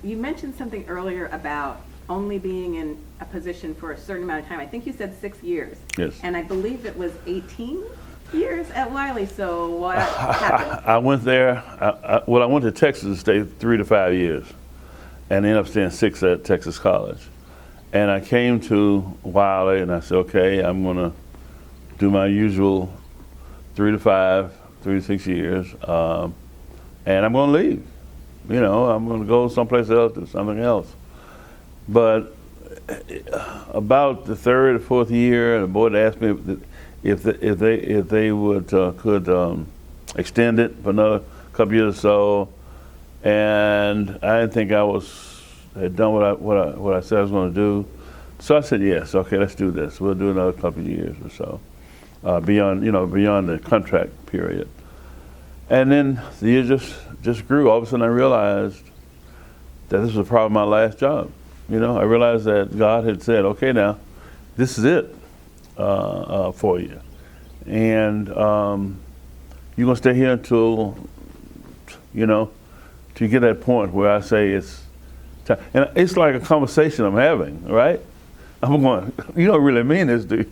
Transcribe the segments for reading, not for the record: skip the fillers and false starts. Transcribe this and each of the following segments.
You mentioned something earlier about only being in a position for a certain amount of time. I think you said 6 years. Yes. And I believe it was 18 years at Wiley. So what happened? I went there. I went to Texas to stay 3 to 5 years, and ended up staying 6 at Texas College. And I came to Wiley, and I said, okay, I'm going to do my usual 3 to 5, 3 to 6 years, and I'm going to leave. You know, I'm going to go someplace else, do something else. But about the 3rd or 4th year, the board asked me if they would could extend it for another couple years or so, and I didn't think I had done what I said I was going to do. So I said yes. Okay, let's do this. We'll do another couple of years or so beyond the contract period. And then the year just grew. All of a sudden, I realized that this was probably my last job. You know, I realized that God had said, okay, now, this is it for you. And you're going to stay here until, to get that point where I say it's time. And it's like a conversation I'm having, right? I'm going, you don't really mean this, do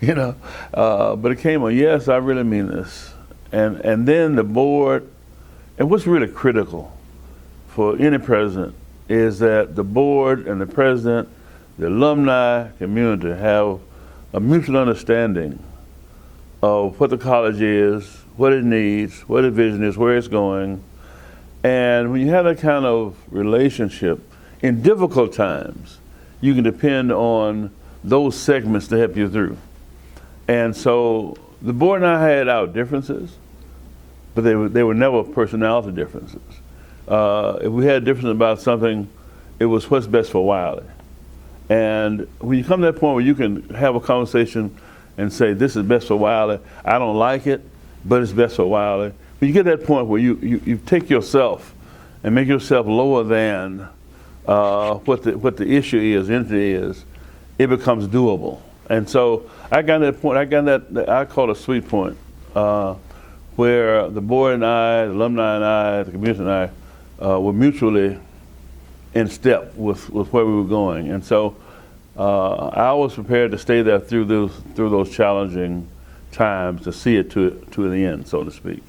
you? But it came on, yes, I really mean this. And then the board, and what's really critical for any president is that the board and the president, the alumni community have a mutual understanding of what the college is, what it needs, what its vision is, where it's going. And when you have that kind of relationship, in difficult times, you can depend on those segments to help you through. And so the board and I had our differences, but they were never personality differences. If we had a difference about something, it was what's best for Wiley. And when you come to that point where you can have a conversation and say, this is best for Wiley, I don't like it, but it's best for Wiley. When you get to that point where you take yourself and make yourself lower than what the issue is, entity is, it becomes doable. And so I got to that point, I call it a sweet point, where the board and I, the alumni and I, the community and I were mutually in step with where we were going. And so I was prepared to stay there through those challenging times to see it to the end, so to speak.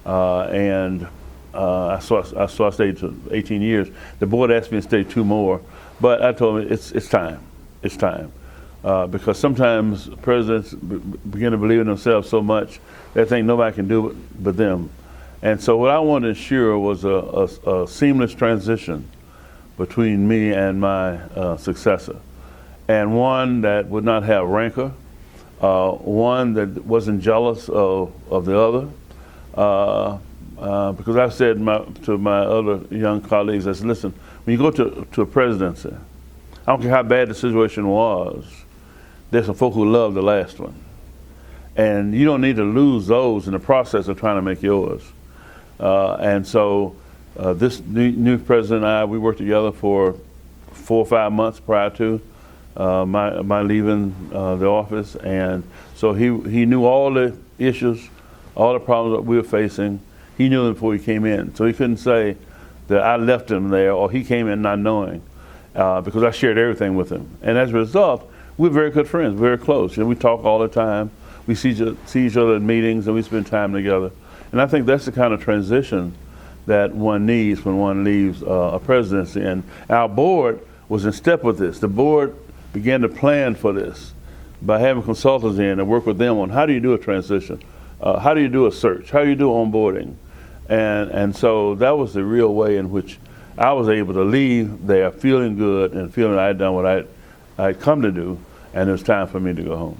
I stayed to 18 years. The board asked me to stay 2 more, but I told them it's time. It's time. Because sometimes presidents begin to believe in themselves so much they think nobody can do it but them. And so what I wanted to ensure was a seamless transition between me and my successor, and one that would not have rancor, one that wasn't jealous of the other. Because I said to my other young colleagues, I said, listen, when you go to a presidency, I don't care how bad the situation was, there's some folk who love the last one. And you don't need to lose those in the process of trying to make yours. And so this new president and I, we worked together for 4 or 5 months prior to my leaving the office. And so he knew all the issues, all the problems that we were facing. He knew them before he came in. So he couldn't say that I left him there or he came in not knowing, because I shared everything with him. And as a result, we're very good friends, very close. We talk all the time. We see each other at meetings and we spend time together. And I think that's the kind of transition that one needs when one leaves a presidency. And our board was in step with this. The board began to plan for this by having consultants in and work with them on how do you do a transition, how do you do a search, how do you do onboarding. And so that was the real way in which I was able to leave there feeling good and feeling I had done what I had come to do, and it was time for me to go home.